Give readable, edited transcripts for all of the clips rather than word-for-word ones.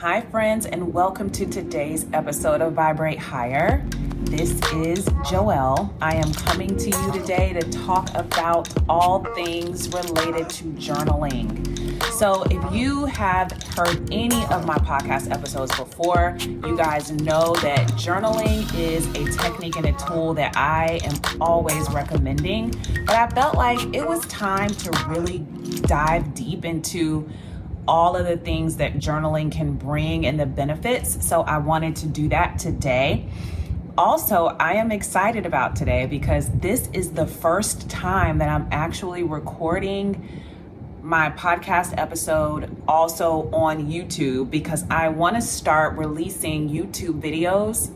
Hi friends, and welcome to today's episode of Vibrate Higher. This is Joelle. I am coming to you today to talk about all things related to journaling. So if you have heard any of my podcast episodes before, you guys know that journaling is a technique and a tool that I am always recommending. But I felt like it was time to really dive deep into all of the things that journaling can bring and the benefits. So I wanted to do that today. Also, I am excited about today because this is the first time that I'm actually recording my podcast episode also on YouTube, because I want to start releasing YouTube videos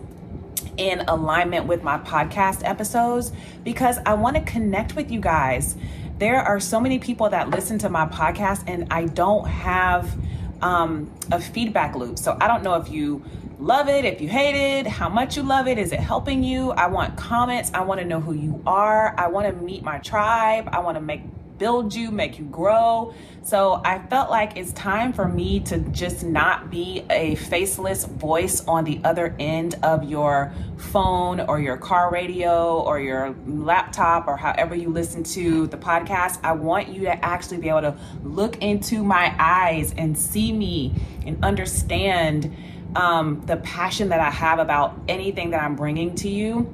in alignment with my podcast episodes, because I want to connect with you guys. There are so many people that listen to my podcast and I don't have a feedback loop. So I don't know if you love it, if you hate it, how much you love it, is it helping you? I want comments. I want to know who you are. I want to meet my tribe. I want to build you, make you grow. So I felt like it's time for me to just not be a faceless voice on the other end of your phone or your car radio or your laptop or however you listen to the podcast. I want you to actually be able to look into my eyes and see me and understand the passion that I have about anything that I'm bringing to you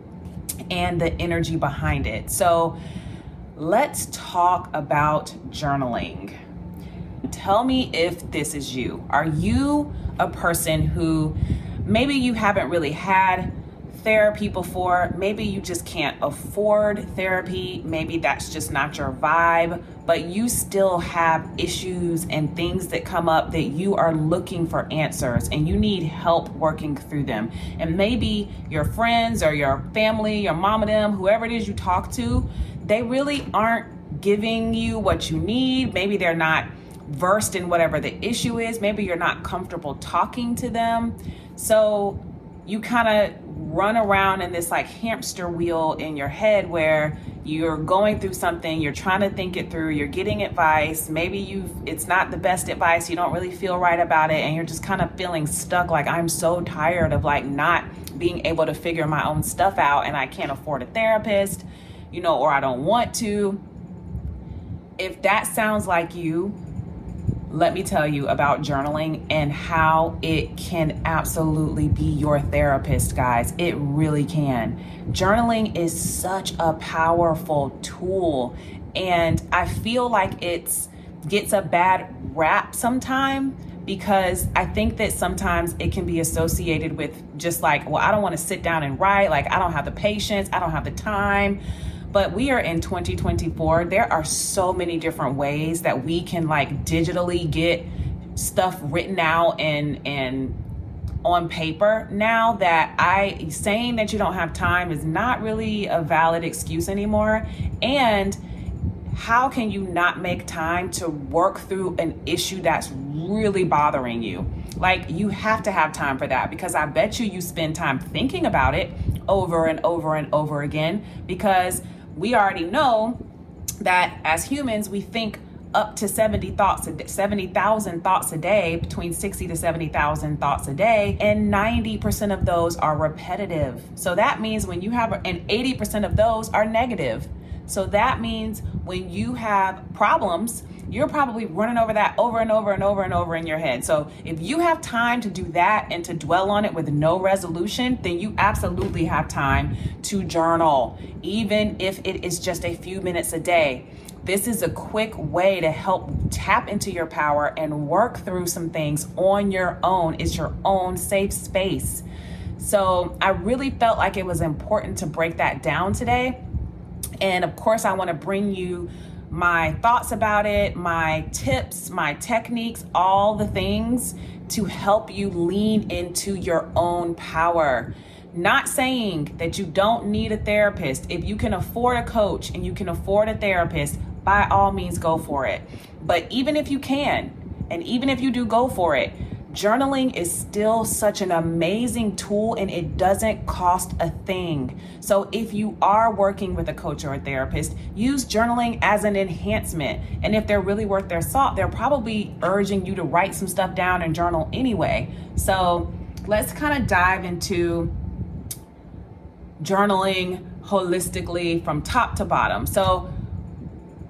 and the energy behind it. So let's talk about journaling. Tell me if this is you. Are you a person who maybe you haven't really had therapy before? Maybe you just can't afford therapy. Maybe that's just not your vibe, but you still have issues and things that come up that you are looking for answers and you need help working through them. And maybe your friends or your family, your mom and them, whoever it is you talk to, they really aren't giving you what you need. Maybe they're not versed in whatever the issue is. Maybe you're not comfortable talking to them. So you kind of run around in this like hamster wheel in your head where you're going through something, you're trying to think it through, you're getting advice. Maybe it's not the best advice, you don't really feel right about it, and you're just kind of feeling stuck. Like, I'm so tired of like not being able to figure my own stuff out, and I can't afford a therapist, or I don't want to. If that sounds like you, let me tell you about journaling and how it can absolutely be your therapist, guys. It really can. Journaling is such a powerful tool, and I feel like it gets a bad rap sometimes, because I think that sometimes it can be associated with just like, well, I don't want to sit down and write. Like, I don't have the patience, I don't have the time. But we are in 2024. There are so many different ways that we can like digitally get stuff written out and on paper now, that saying that you don't have time is not really a valid excuse anymore. And how can you not make time to work through an issue that's really bothering you? Like, you have to have time for that, because I bet you spend time thinking about it over and over and over again, because we already know that as humans, we think up to 70,000 thoughts a day, between 60 to 70,000 thoughts a day, and 90% of those are repetitive. So that means and 80% of those are negative. So that means when you have problems, you're probably running over that over and over and over and over in your head. So if you have time to do that and to dwell on it with no resolution, then you absolutely have time to journal, even if it is just a few minutes a day. This is a quick way to help tap into your power and work through some things on your own. It's your own safe space. So I really felt like it was important to break that down today. And of course, I want to bring you my thoughts about it, my tips, my techniques, all the things to help you lean into your own power. Not saying that you don't need a therapist. If you can afford a coach and you can afford a therapist, by all means, go for it. But even if you can, and even if you do go for it, journaling is still such an amazing tool, and it doesn't cost a thing. So if you are working with a coach or a therapist, use journaling as an enhancement. And if they're really worth their salt, they're probably urging you to write some stuff down and journal anyway. So let's kind of dive into journaling holistically from top to bottom. So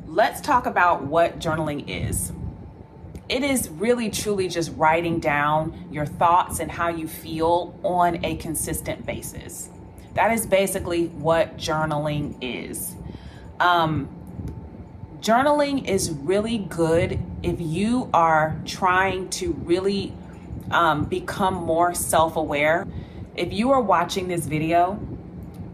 let's talk about what journaling is. It is really truly just writing down your thoughts and how you feel on a consistent basis. That is basically what journaling is. Journaling is really good if you are trying to really become more self-aware. If you are watching this video,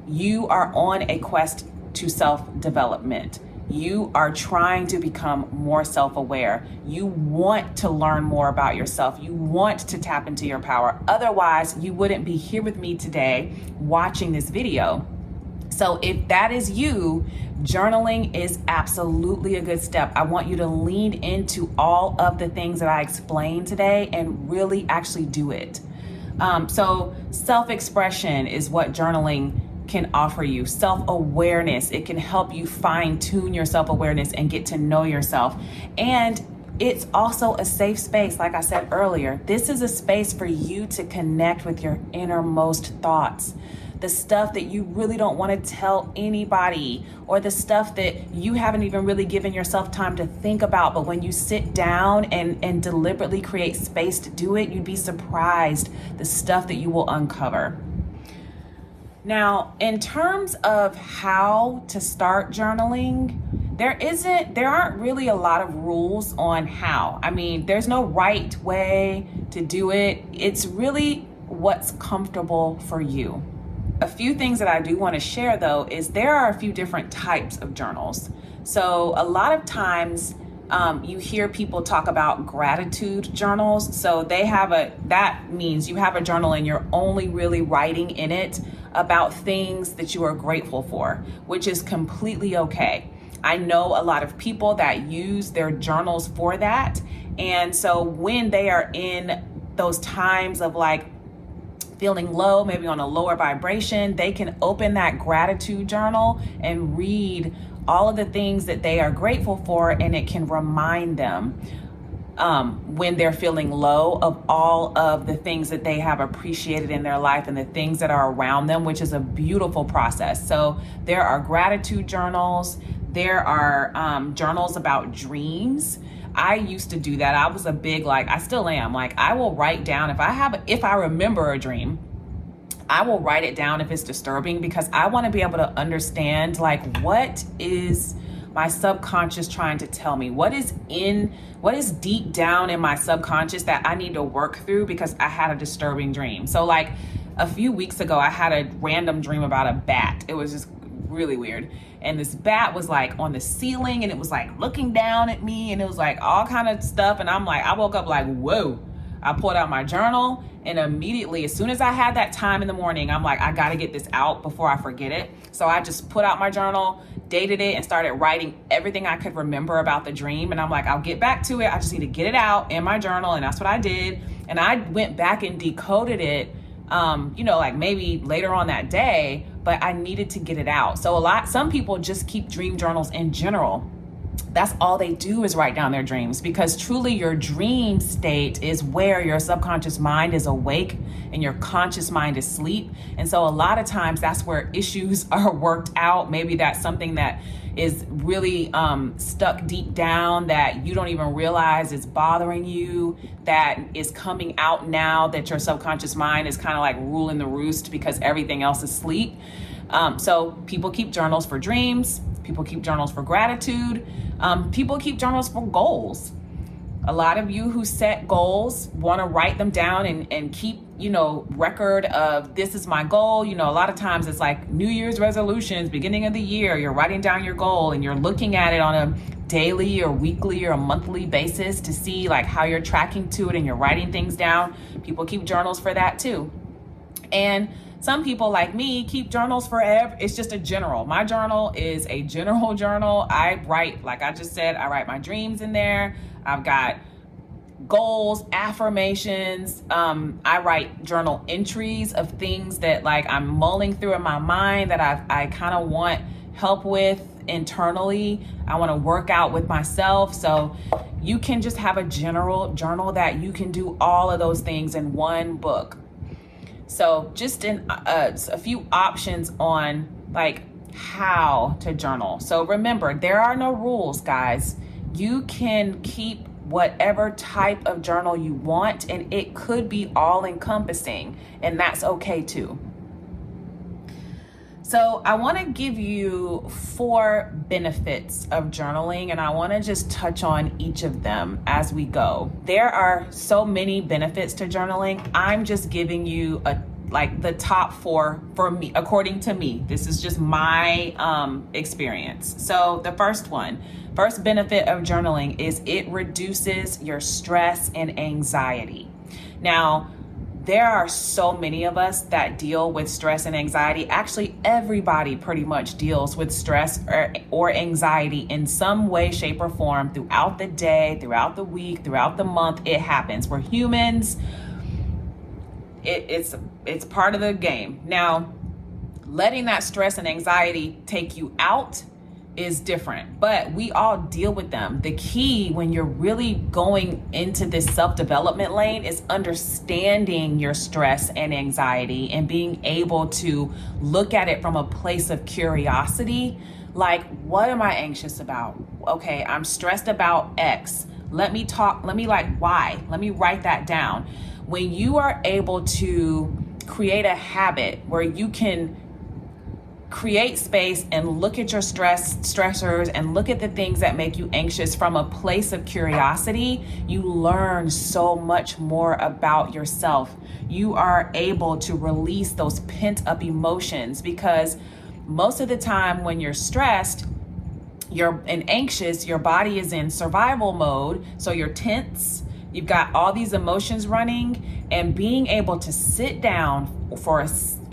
you are on a quest to self-development. You are trying to become more self-aware. You want to learn more about yourself. You want to tap into your power. Otherwise, you wouldn't be here with me today watching this video. So if that is you, journaling is absolutely a good step. I want you to lean into all of the things that I explained today and really actually do it. So self-expression is what journaling can offer you. Self-awareness, it can help you fine-tune your self-awareness and get to know yourself. And it's also a safe space. Like I said earlier, this is a space for you to connect with your innermost thoughts, the stuff that you really don't want to tell anybody, or the stuff that you haven't even really given yourself time to think about. But when you sit down and deliberately create space to do it, you'd be surprised the stuff that you will uncover. Now, in terms of how to start journaling, there aren't really a lot of rules on how. I mean, there's no right way to do it. It's really what's comfortable for you. A few things that I do want to share, though, is there are a few different types of journals. So a lot of times you hear people talk about gratitude journals. So that means you have a journal and you're only really writing in it about things that you are grateful for, which is completely okay. I know a lot of people that use their journals for that. And so when they are in those times of like feeling low, maybe on a lower vibration, they can open that gratitude journal and read all of the things that they are grateful for, and it can remind them when they're feeling low of all of the things that they have appreciated in their life and the things that are around them, which is a beautiful process. So there are gratitude journals. There are journals about dreams. I used to do that. I was a big, I still am, I will write down if I remember a dream, I will write it down if it's disturbing, because I want to be able to understand what is my subconscious trying to tell me? What is deep down in my subconscious that I need to work through because I had a disturbing dream. So a few weeks ago, I had a random dream about a bat. It was just really weird. And this bat was on the ceiling, and it was looking down at me, and it was all kind of stuff. And I woke up whoa. I pulled out my journal, and immediately, as soon as I had that time in the morning, I'm I got to get this out before I forget it. So I just put out my journal, dated it, and started writing everything I could remember about the dream. And I'm I'll get back to it. I just need to get it out in my journal. And that's what I did. And I went back and decoded it, maybe later on that day, but I needed to get it out. So some people just keep dream journals in general. That's all they do is write down their dreams, because truly your dream state is where your subconscious mind is awake and your conscious mind is asleep. And so a lot of times that's where issues are worked out. Maybe that's something that is really stuck deep down that you don't even realize is bothering you, that is coming out now that your subconscious mind is kind of ruling the roost because everything else is asleep. So people keep journals for dreams. People keep journals for gratitude. People keep journals for goals. A lot of you who set goals want to write them down and keep, record of this is my goal. A lot of times it's New Year's resolutions, beginning of the year, you're writing down your goal and you're looking at it on a daily or weekly or a monthly basis to see how you're tracking to it, and you're writing things down. People keep journals for that too. And some people like me keep journals forever. It's just a general. My journal is a general journal. I write, like I just said, I write my dreams in there. I've got goals, affirmations. I write journal entries of things that like I'm mulling through in my mind that I kind of want help with internally. I want to work out with myself. So you can just have a general journal that you can do all of those things in one book. So just in a few options on like how to journal. So remember, there are no rules, guys. You can keep whatever type of journal you want, and it could be all encompassing, and that's okay too. So I want to give you 4 benefits of journaling, and I want to just touch on each of them as we go. There are so many benefits to journaling. I'm just giving you the top 4 for me, according to me. This is just my experience. So the first benefit of journaling is it reduces your stress and anxiety. Now, there are so many of us that deal with stress and anxiety. Actually, everybody pretty much deals with stress or anxiety in some way, shape, or form throughout the day, throughout the week, throughout the month. It happens. We're humans. It's part of the game. Now, letting that stress and anxiety take you out is different, but we all deal with them. The key when you're really going into this self-development lane is understanding your stress and anxiety and being able to look at it from a place of curiosity. Like, what am I anxious about? Okay, I'm stressed about X. Let me why? Let me write that down. When you are able to create a habit where you can create space and look at your stressors and look at the things that make you anxious from a place of curiosity, you learn so much more about yourself. You are able to release those pent up emotions, because most of the time when you're stressed and anxious, your body is in survival mode. So you're tense. You've got all these emotions running, and being able to sit down for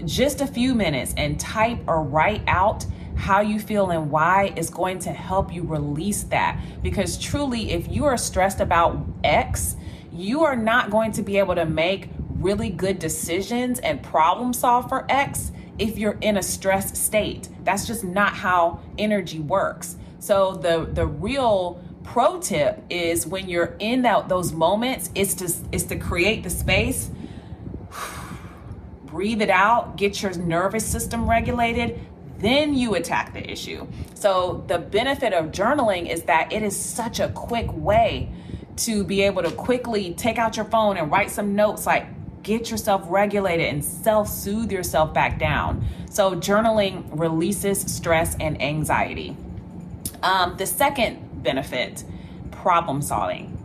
just a few minutes and type or write out how you feel and why is going to help you release that. Because truly, if you are stressed about X, you are not going to be able to make really good decisions and problem solve for X if you're in a stressed state. That's just not how energy works. So the real pro tip is, when you're in those moments, is to create the space, breathe it out, get your nervous system regulated, then you attack the issue. So the benefit of journaling is that it is such a quick way to be able to quickly take out your phone and write some notes, like get yourself regulated and self-soothe yourself back down. So journaling releases stress and anxiety. The second benefit, problem solving.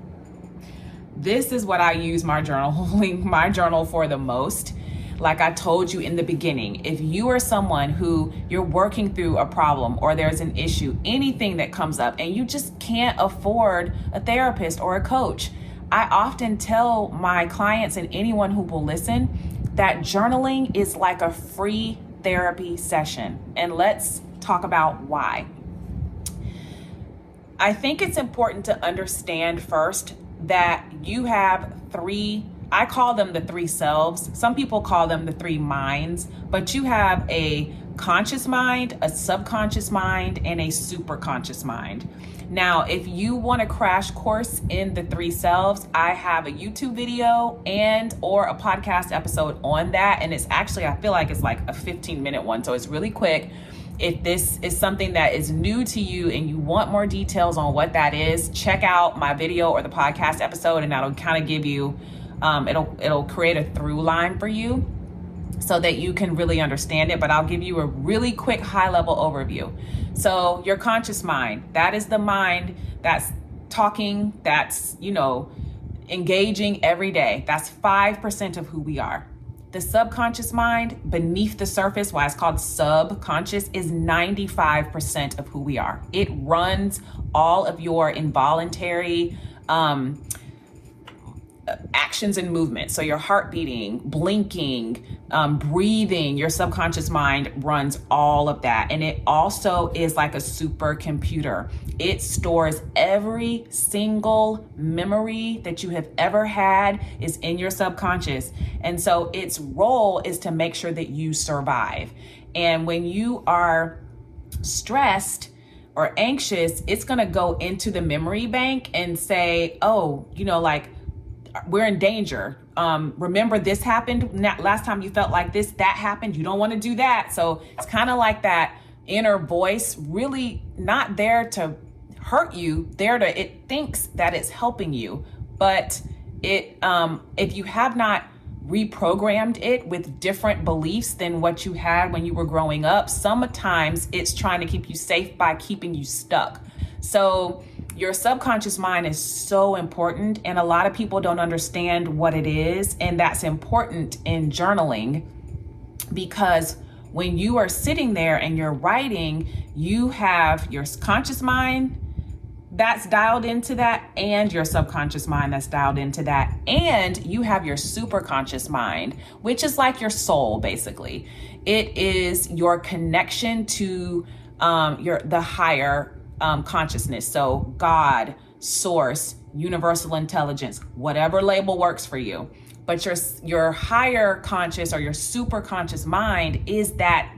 This is what I use my journal for the most. Like I told you in the beginning, if you are someone who you're working through a problem or there's an issue, anything that comes up, and you just can't afford a therapist or a coach, I often tell my clients and anyone who will listen that journaling is like a free therapy session. And let's talk about why. I think it's important to understand first that you have 3, I call them the 3 selves. Some people call them the 3 minds, but you have a conscious mind, a subconscious mind, and a superconscious mind. Now, if you want a crash course in the 3 selves, I have a YouTube video or a podcast episode on that. And it's actually, I feel like it's like a 15-minute one. So it's really quick. If this is something that is new to you and you want more details on what that is, check out my video or the podcast episode, and that'll kind of give you, it'll create a through line for you so that you can really understand it. But I'll give you a really quick high level overview. So your conscious mind, that is the mind that's talking, that's, engaging every day. That's 5% of who we are. The subconscious mind, beneath the surface, why it's called subconscious, is 95% of who we are. It runs all of your involuntary actions and movements. So your heart beating, blinking, breathing, your subconscious mind runs all of that. And it also is like a supercomputer. It stores every single memory that you have ever had is in your subconscious. And so its role is to make sure that you survive. And when you are stressed or anxious, it's going to go into the memory bank and say, oh, like, we're in danger. Remember this happened last time you felt like this, that happened. You don't want to do that. So it's kind of like that inner voice, really not there to hurt you, it thinks that it's helping you. But if you have not reprogrammed it with different beliefs than what you had when you were growing up, sometimes it's trying to keep you safe by keeping you stuck. So your subconscious mind is so important, and a lot of people don't understand what it is. And that's important in journaling, because when you are sitting there and you're writing, you have your conscious mind that's dialed into that, and your subconscious mind that's dialed into that, and you have your superconscious mind, which is like your soul, basically. It is your connection to the higher consciousness. So God, source, universal intelligence, whatever label works for you. But your higher conscious or your superconscious mind is that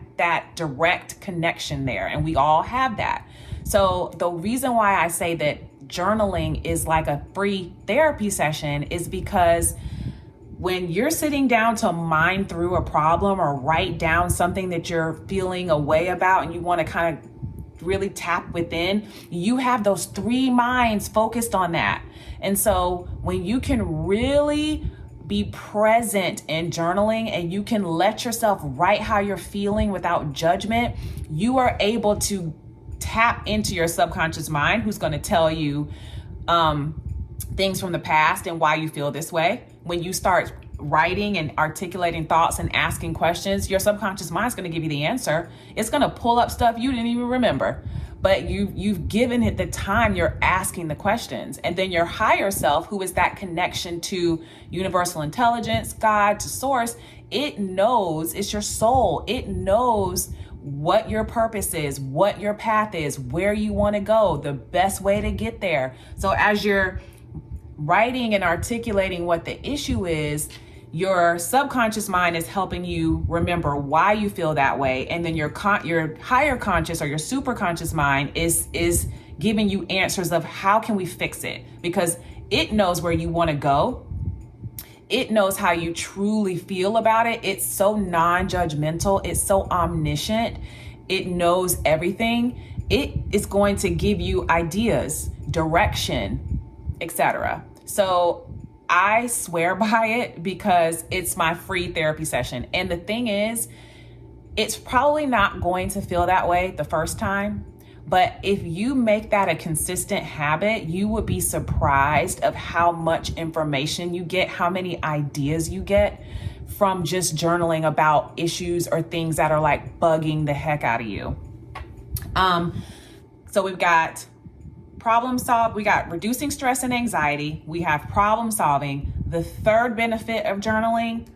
direct connection there, and we all have that. So the reason why I say that journaling is like a free therapy session is because when you're sitting down to mind through a problem or write down something that you're feeling a way about and you want to kind of really tap within, you have those three minds focused on that. And so when you can really be present in journaling and you can let yourself write how you're feeling without judgment, you are able to tap into your subconscious mind, who's going to tell you things from the past and why you feel this way. When you start writing and articulating thoughts and asking questions, your subconscious mind is going to give you the answer. It's going to pull up stuff you didn't even remember, but you've given it the time. You're asking the questions. And then your higher self, who is that connection to universal intelligence, God, to source, it knows, it's your soul. It knows what your purpose is, what your path is, where you want to go, the best way to get there. So as you're writing and articulating what the issue is, your subconscious mind is helping you remember why you feel that way. And then your higher conscious or your superconscious mind is giving you answers of how can we fix it, because it knows where you want to go. It knows how you truly feel about it. It's so non-judgmental. It's so omniscient. It knows everything. It is going to give you ideas, direction, etc. So I swear by it because it's my free therapy session. And the thing is, it's probably not going to feel that way the first time. But if you make that a consistent habit, you would be surprised of how much information you get, how many ideas you get from just journaling about issues or things that are like bugging the heck out of you. So we've got we got reducing stress and anxiety. We have problem solving. The third benefit of journaling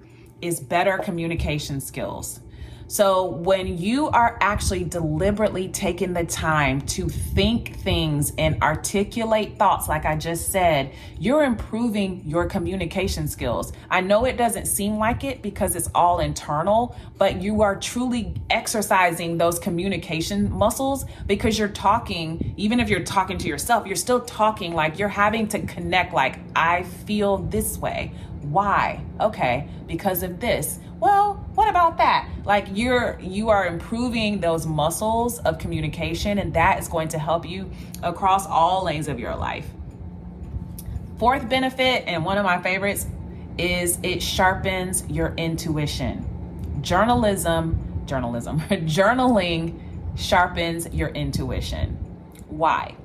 is better communication skills. So when you are actually deliberately taking the time to think things and articulate thoughts, like I just said, you're improving your communication skills. I know it doesn't seem like it because it's all internal, but you are truly exercising those communication muscles because you're talking, even if you're talking to yourself, you're still talking like you're having to connect, like, I feel this way. Why? Okay, because of this. Well, what about that? Like you are improving those muscles of communication, and that is going to help you across all lanes of your life. Fourth benefit, and one of my favorites, is it sharpens your intuition. Journaling sharpens your intuition. Why?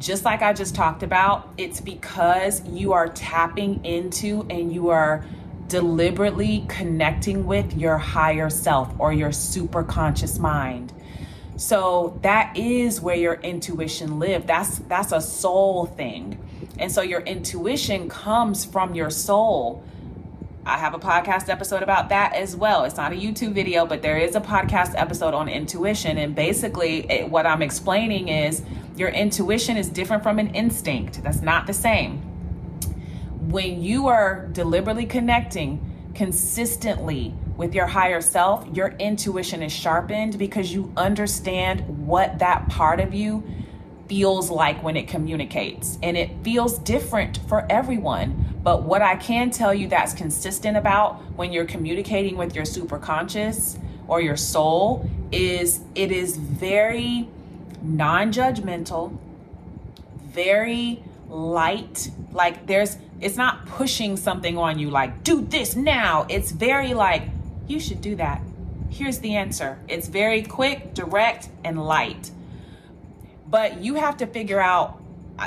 Just like I just talked about, it's because you are tapping into and you are deliberately connecting with your higher self or your superconscious mind. So that is where your intuition lives. That's a soul thing. And so your intuition comes from your soul. I have a podcast episode about that as well. It's not a YouTube video, but there is a podcast episode on intuition. And basically what I'm explaining is your intuition is different from an instinct. That's not the same. When you are deliberately connecting consistently with your higher self, your intuition is sharpened because you understand what that part of you feels like when it communicates. And it feels different for everyone. But what I can tell you that's consistent about when you're communicating with your superconscious or your soul is it is very non-judgmental, very light. Like it's not pushing something on you like, do this now. It's very like, you should do that. Here's the answer. It's very quick, direct, and light. But you have to figure out,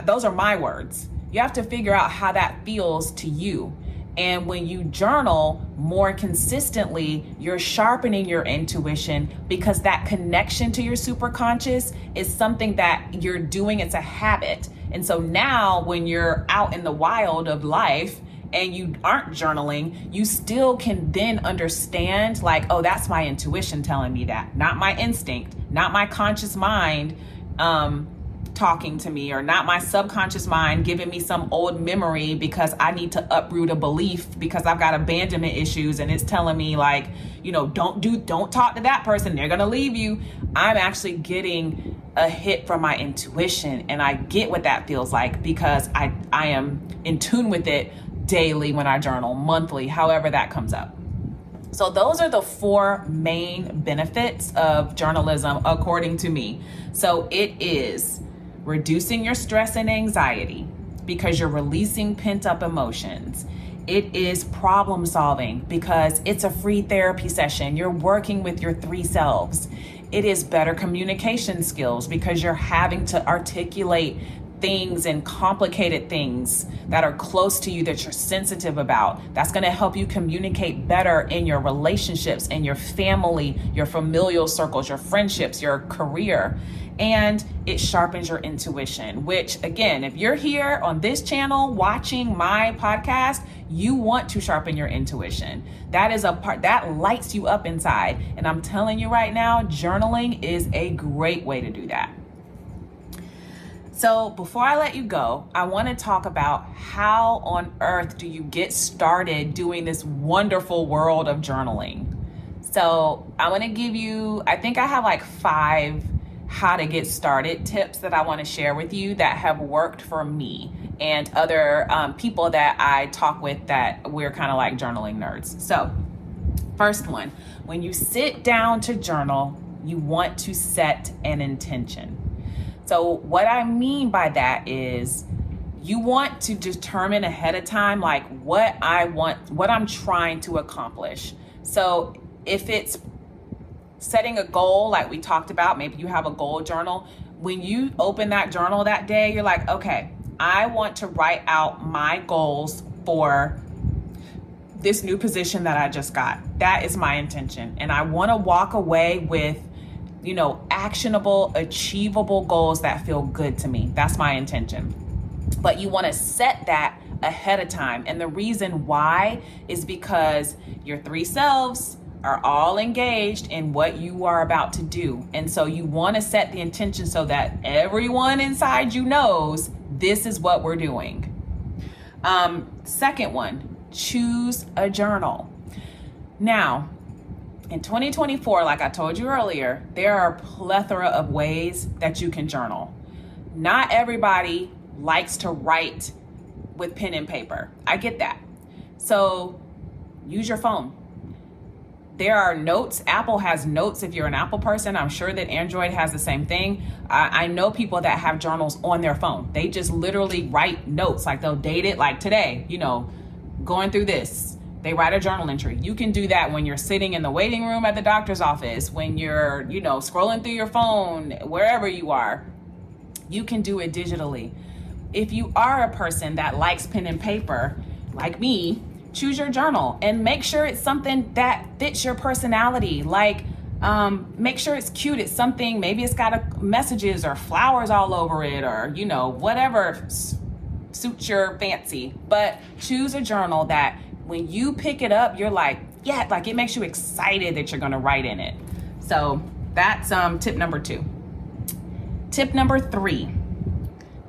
those are my words. You have to figure out how that feels to you. And when you journal more consistently, you're sharpening your intuition because that connection to your superconscious is something that you're doing. It's a habit. And so now when you're out in the wild of life and you aren't journaling, you still can then understand like, oh, that's my intuition telling me that, not my instinct, not my conscious mind talking to me, or not my subconscious mind giving me some old memory because I need to uproot a belief because I've got abandonment issues and it's telling me like, don't talk to that person, they're gonna leave you. I'm actually getting a hit from my intuition, and I get what that feels like because I am in tune with it daily when I journal, monthly, however that comes up. So those are the 4 main benefits of journalism according to me. So it is reducing your stress and anxiety because you're releasing pent-up emotions. It is problem solving because it's a free therapy session. You're working with your 3 selves. It is better communication skills because you're having to articulate things and complicated things that are close to you that you're sensitive about. That's going to help you communicate better in your relationships, in your family, your familial circles, your friendships, your career. And it sharpens your intuition, which again, if you're here on this channel watching my podcast, you want to sharpen your intuition. That is a part that lights you up inside. And I'm telling you right now, journaling is a great way to do that. So before I let you go, I want to talk about how on earth do you get started doing this wonderful world of journaling. So I want to give you, I think I have like 5 how to get started tips that I want to share with you that have worked for me and other people that I talk with that we're kind of like journaling nerds. So first one, when you sit down to journal, you want to set an intention. So what I mean by that is you want to determine ahead of time, like what I want, what I'm trying to accomplish. So if it's setting a goal, like we talked about, maybe you have a goal journal. When you open that journal that day, you're like, okay, I want to write out my goals for this new position that I just got. That is my intention. And I want to walk away with, actionable, achievable goals that feel good to me. That's my intention. But you want to set that ahead of time. And the reason why is because your 3 selves are all engaged in what you are about to do. And so you want to set the intention so that everyone inside you knows this is what we're doing. Second one, choose a journal. Now, in 2024, like I told you earlier, there are a plethora of ways that you can journal. Not everybody likes to write with pen and paper. I get that. So use your phone. There are notes. Apple has notes if you're an Apple person. I'm sure that Android has the same thing. I know people that have journals on their phone. They just literally write notes, like they'll date it, like today, going through this. They write a journal entry. You can do that when you're sitting in the waiting room at the doctor's office, when you're, scrolling through your phone, wherever you are. You can do it digitally. If you are a person that likes pen and paper, like me, choose your journal and make sure it's something that fits your personality. Like, make sure it's cute. It's something, maybe it's got messages or flowers all over it, or, whatever suits your fancy, but choose a journal that when you pick it up, you're like, yeah, like it makes you excited that you're gonna write in it. So that's tip number 2. Tip number 3,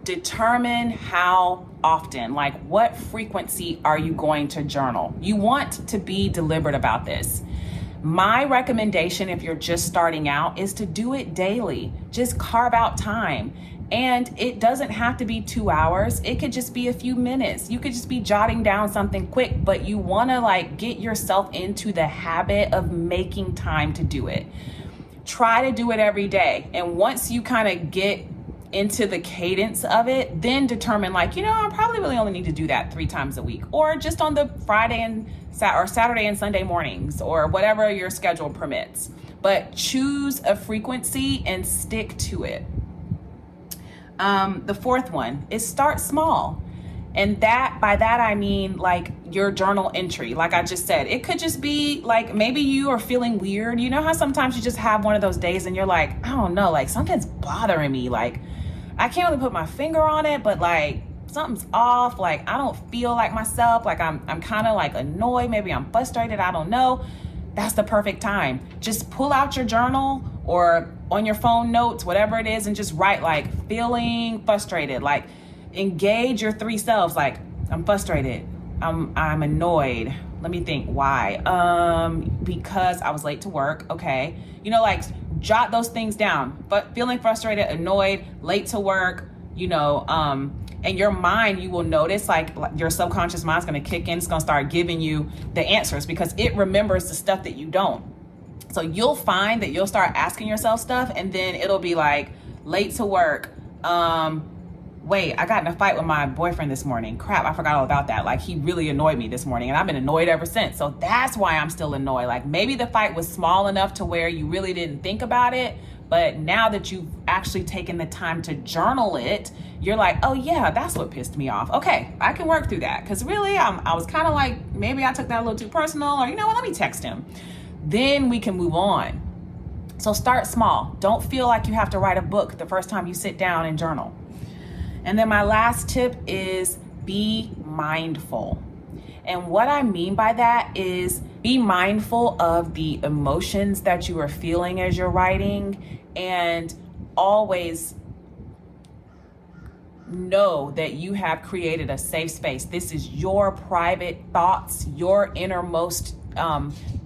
determine how often, like what frequency are you going to journal? You want to be deliberate about this. My recommendation, if you're just starting out, is to do it daily. Just carve out time. And it doesn't have to be 2 hours. It could just be a few minutes. You could just be jotting down something quick, but you wanna like get yourself into the habit of making time to do it. Try to do it every day. And once you kind of get into the cadence of it, then determine like, I probably really only need to do that 3 times a week, or just on the Friday and or Saturday and Sunday mornings, or whatever your schedule permits. But choose a frequency and stick to it. The 4th one is start small. And by that I mean like your journal entry. Like I just said, it could just be like, maybe you are feeling weird. You know how sometimes you just have one of those days and you're like, I don't know, like something's bothering me. Like I can't really put my finger on it, but like something's off. Like I don't feel like myself. Like I'm kind of like annoyed. Maybe I'm frustrated. I don't know. That's the perfect time. Just pull out your journal or on your phone notes, whatever it is, and just write like feeling frustrated. Like engage your 3 selves. Like I'm frustrated. I'm annoyed. Let me think why. Because I was late to work. Okay. Like jot those things down. But feeling frustrated, annoyed, late to work, and your mind, you will notice like your subconscious mind's going to kick in. It's going to start giving you the answers because it remembers the stuff that you don't. So you'll find that you'll start asking yourself stuff, and then it'll be like late to work. Wait, I got in a fight with my boyfriend this morning. Crap, I forgot all about that. Like he really annoyed me this morning, and I've been annoyed ever since. So that's why I'm still annoyed. Like maybe the fight was small enough to where you really didn't think about it. But now that you've actually taken the time to journal it, you're like, oh yeah, that's what pissed me off. Okay, I can work through that. Because really, I was kind of like, maybe I took that a little too personal, or let me text him. Then we can move on. So start small. Don't feel like you have to write a book the first time you sit down and journal. And then my last tip is be mindful. And what I mean by that is be mindful of the emotions that you are feeling as you're writing, and always know that you have created a safe space. This is your private thoughts, your innermost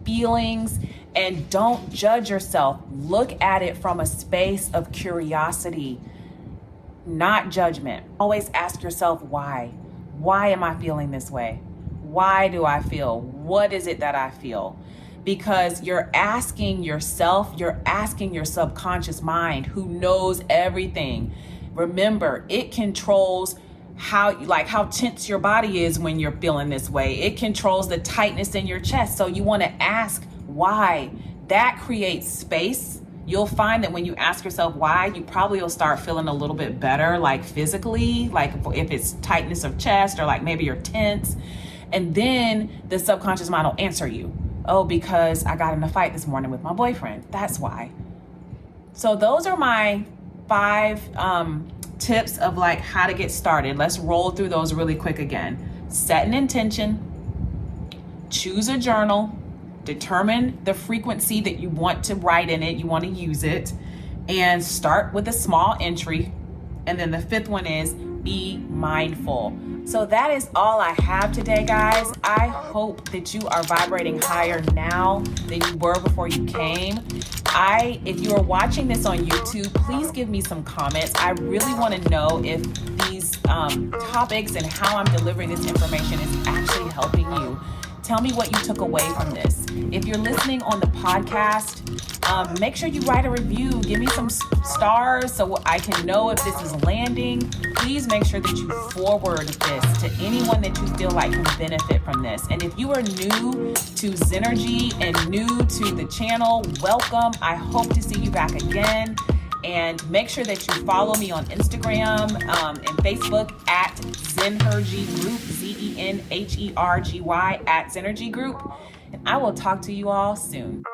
feelings, and don't judge yourself. Look at it from a space of curiosity, not judgment. Always ask yourself why. Why am I feeling this way? Why do I feel? What is it that I feel? Because you're asking yourself, you're asking your subconscious mind, who knows everything. Remember, it controls how tense your body is when you're feeling this way. It controls the tightness in your chest. So you want to ask why. That creates space. You'll find that when you ask yourself why, you probably will start feeling a little bit better, like physically, like if it's tightness of chest, or like maybe you're tense. And then the subconscious mind will answer you. Oh, because I got in a fight this morning with my boyfriend. That's why. So those are my 5 tips of like how to get started. Let's roll through those really quick again. Set an intention, choose a journal, determine the frequency that you want to write in it, you want to use it, and start with a small entry. And then the 5th one is be mindful. So that is all I have today, guys. I hope that you are vibrating higher now than you were before you came. If you are watching this on YouTube, please give me some comments. I really want to know if these topics and how I'm delivering this information is actually helping you. Tell me what you took away from this. If you're listening on the podcast, make sure you write a review. Give me some stars so I can know if this is landing. Please make sure that you forward this to anyone that you feel like can benefit from this. And if you are new to Zenergy and new to the channel, welcome. I hope to see you back again. And make sure that you follow me on Instagram and Facebook at Zenergy Group, ZENHERGY at Zenergy Group. And I will talk to you all soon.